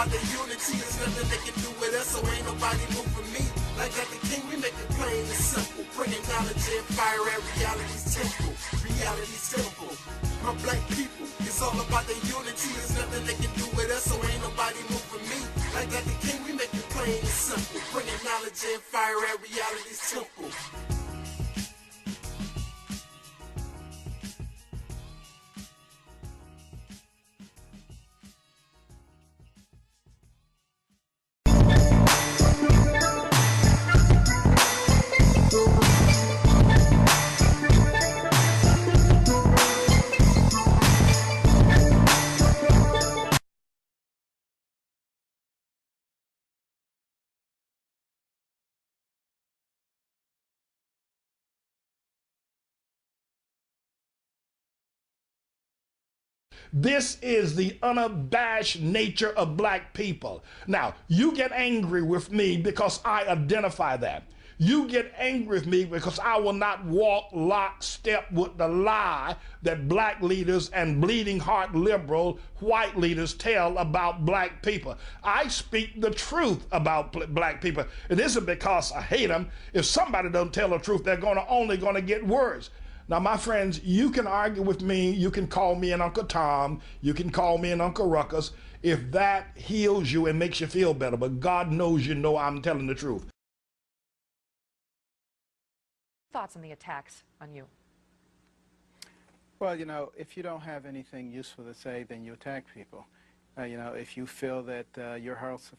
about the unity. There's nothing they can do with us, so ain't nobody moving me. Like at the king, we make it plain and simple. Bringing knowledge and fire at reality's temple. Reality's temple. My black people, it's all about the unity. There's nothing they can do with us, so ain't nobody moving me. Like at the king, we make it plain and simple. Bringing knowledge and fire at reality's temple. This is the unabashed nature of black people. Now, you get angry with me because I identify that. You get angry with me because I will not walk lockstep with the lie that black leaders and bleeding heart liberal white leaders tell about black people. I speak the truth about black people. It isn't because I hate them. If somebody doesn't tell the truth, they're only going to get worse. Now, my friends, you can argue with me. You can call me an Uncle Tom. You can call me an Uncle Ruckus if that heals you and makes you feel better. But God knows you know I'm telling the truth. Thoughts on the attacks on you? Well, you know, if you don't have anything useful to say, then you attack people. You know, if you feel that your house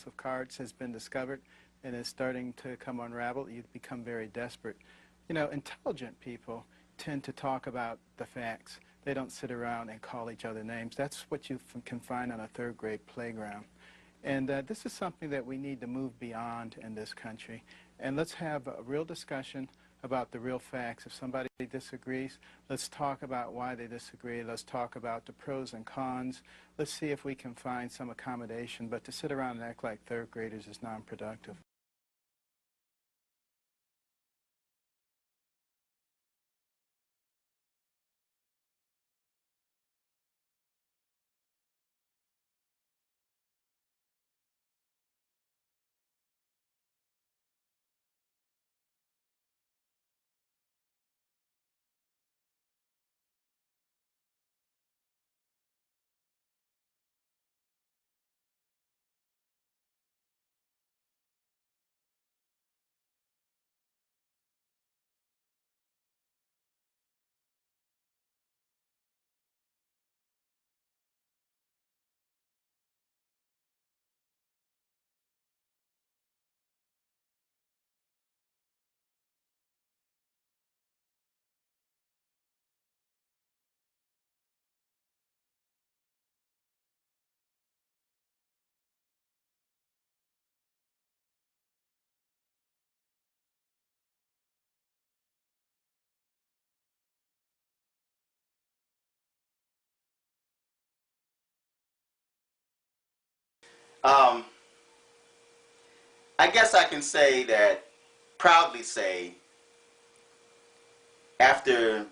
of cards has been discovered and is starting to come unraveled, you become very desperate. You know, intelligent people tend to talk about the facts. They don't sit around and call each other names. That's what you can find on a third-grade playground. And this is something that we need to move beyond in this country. And let's have a real discussion about the real facts. If somebody disagrees, let's talk about why they disagree. Let's talk about the pros and cons. Let's see if we can find some accommodation. But to sit around and act like third graders is non-productive. I guess I can say that, proudly say, after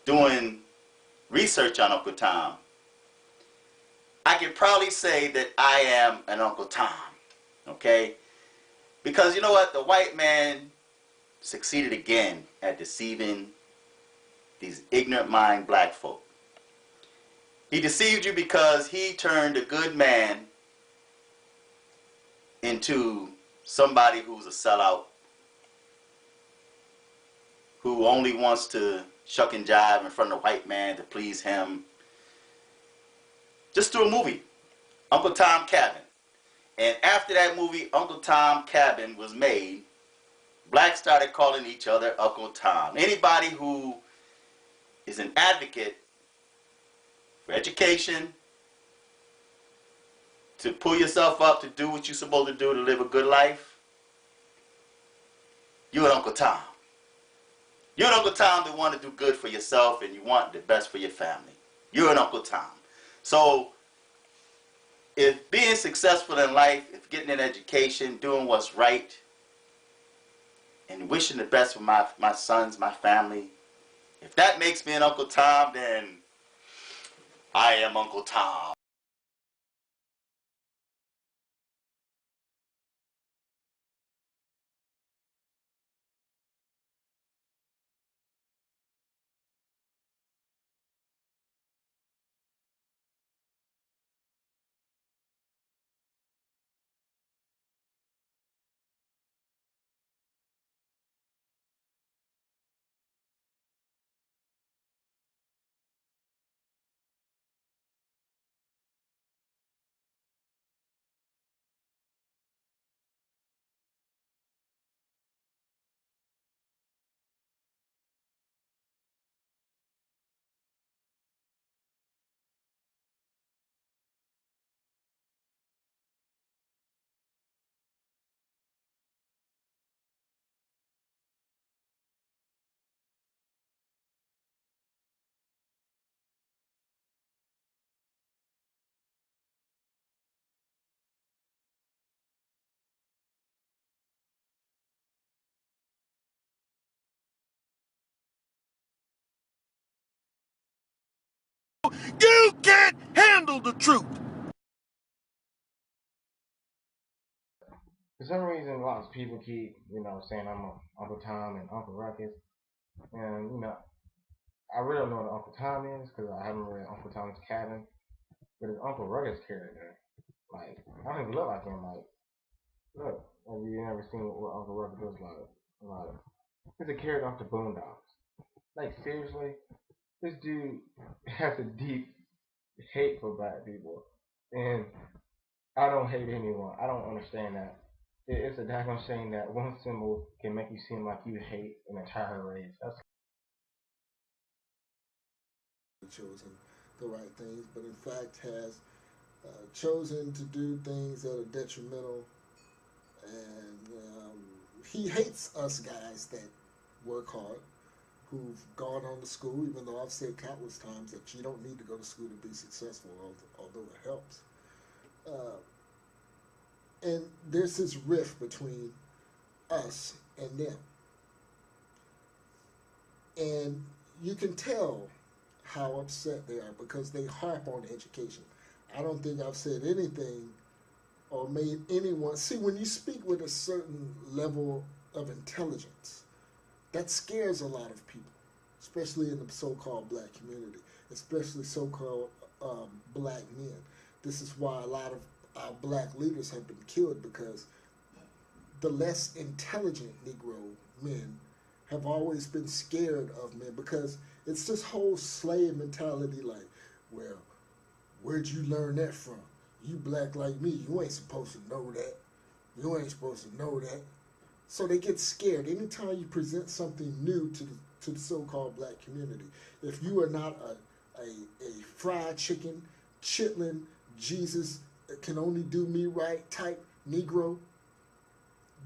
doing research on Uncle Tom, I can proudly say that I am an Uncle Tom, okay? Because you know what? The white man succeeded again at deceiving these ignorant mind black folk. He deceived you because he turned a good man into somebody who's a sellout, who only wants to shuck and jive in front of the white man to please him. Just through a movie, Uncle Tom Cabin. And after that movie, Uncle Tom Cabin, was made, blacks started calling each other Uncle Tom. Anybody who is an advocate for education, to pull yourself up to do what you're supposed to do to live a good life, you're an Uncle Tom. You're an Uncle Tom that want to do good for yourself and you want the best for your family. You're an Uncle Tom. So if being successful in life, if getting an education, doing what's right, and wishing the best for my sons, my family, if that makes me an Uncle Tom, then I am Uncle Tom. You can't handle the truth. For some reason, lots of people keep, saying I'm Uncle Tom and Uncle Ruckus. And, I really don't know what Uncle Tom is because I haven't read Uncle Tom's Cabin. But his Uncle Ruckus character, like, I don't even look like him. Like, look, have you ever seen what Uncle Ruckus looks like? Like, he's a character off the Boondocks. Like, seriously, this dude has a deep hate for black people. And I don't hate anyone. I don't understand that. It's a daggone shame that one symbol can make you seem like you hate an entire race. That's chosen the right things, but in fact has chosen to do things that are detrimental. And he hates us guys that work hard, who've gone on to school, even though I've said countless times that you don't need to go to school to be successful, although it helps. And there's this rift between us and them. And you can tell how upset they are because they harp on education. I don't think I've said anything or made anyone... See, when you speak with a certain level of intelligence, that scares a lot of people, especially in the so-called black community, especially so-called black men. This is why a lot of our black leaders have been killed, because the less intelligent Negro men have always been scared of men, because it's this whole slave mentality like, well, where'd you learn that from? You black like me, you ain't supposed to know that. You ain't supposed to know that. So they get scared anytime you present something new to the so-called black community. If you are not a fried chicken, chitlin, Jesus can only do me right type Negro,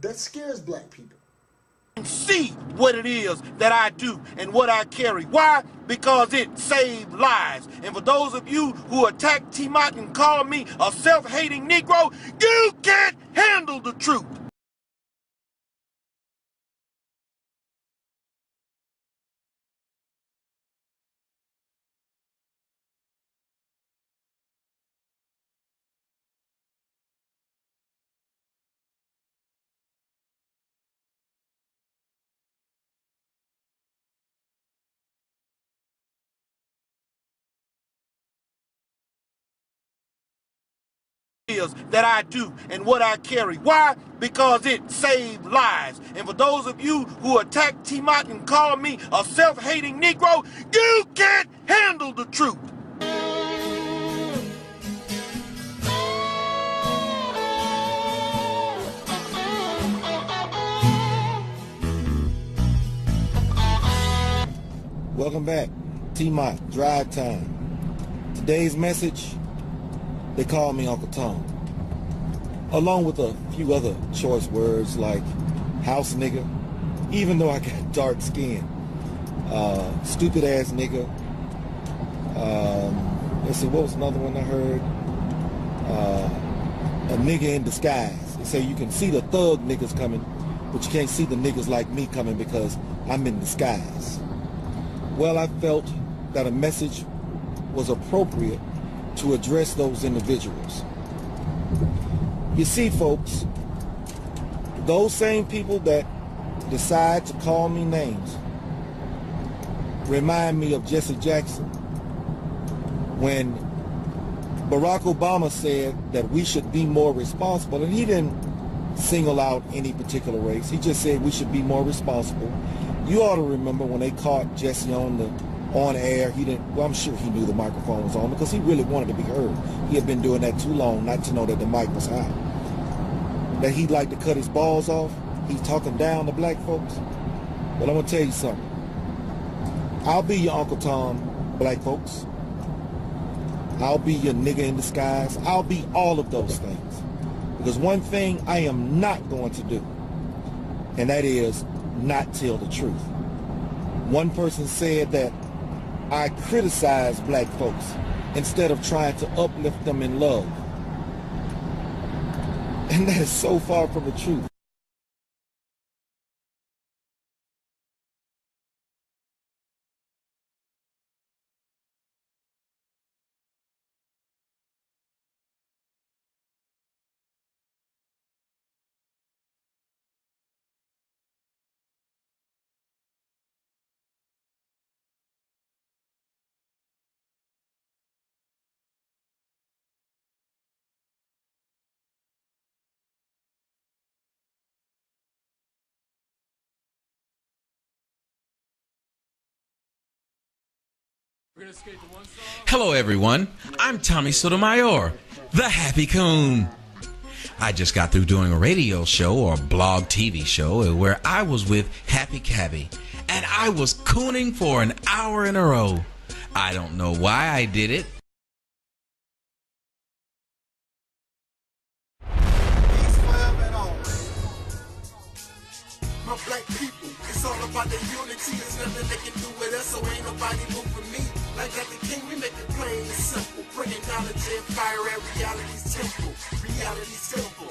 that scares black people. See what it is that I do and what I carry. Why? Because it saved lives. And for those of you who attack T-Mont and call me a self-hating Negro, you can't handle the truth. That I do and what I carry. Why? Because it saved lives. And for those of you who attack T-Mont and call me a self-hating Negro, you can't handle the truth. Welcome back. T-Mont, Drive Time. Today's message, they call me Uncle Tom. Along with a few other choice words like house nigga, even though I got dark skin. Stupid ass nigga. Let's see, what was another one I heard? A nigga in disguise. They say you can see the thug niggas coming, but you can't see the niggas like me coming because I'm in disguise. Well, I felt that a message was appropriate to address those individuals. You see, folks, those same people that decide to call me names remind me of Jesse Jackson when Barack Obama said that we should be more responsible, and he didn't single out any particular race. He just said we should be more responsible. You ought to remember when they caught Jesse on air, he didn't, well, I'm sure he knew the microphone was on because he really wanted to be heard. He had been doing that too long not to know that the mic was hot. That he'd like to cut his balls off. He's talking down to black folks. But I'm going to tell you something. I'll be your Uncle Tom, black folks. I'll be your nigga in disguise. I'll be all of those things. Because one thing I am not going to do, and that is not tell the truth. One person said that I criticize black folks instead of trying to uplift them in love. And that is so far from the truth. Hello, everyone. I'm Tommy Sotomayor, the Happy Coon. I just got through doing a radio show or blog TV show where I was with Happy Cabby, and I was cooning for an hour in a row. I don't know why I did it. My black people, it's all about their unity. There's nothing they can do with us, so ain't nobody moving me. Like at the king, we make it plain and simple. Bringing knowledge and fire at reality's temple. Reality's temple.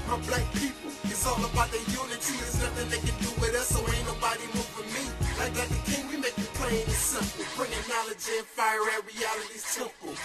My black people, it's all about their unity. There's nothing they can do with us, so ain't nobody moving me. Like at the king, we make it plain and simple. Bringing knowledge and fire at reality's temple.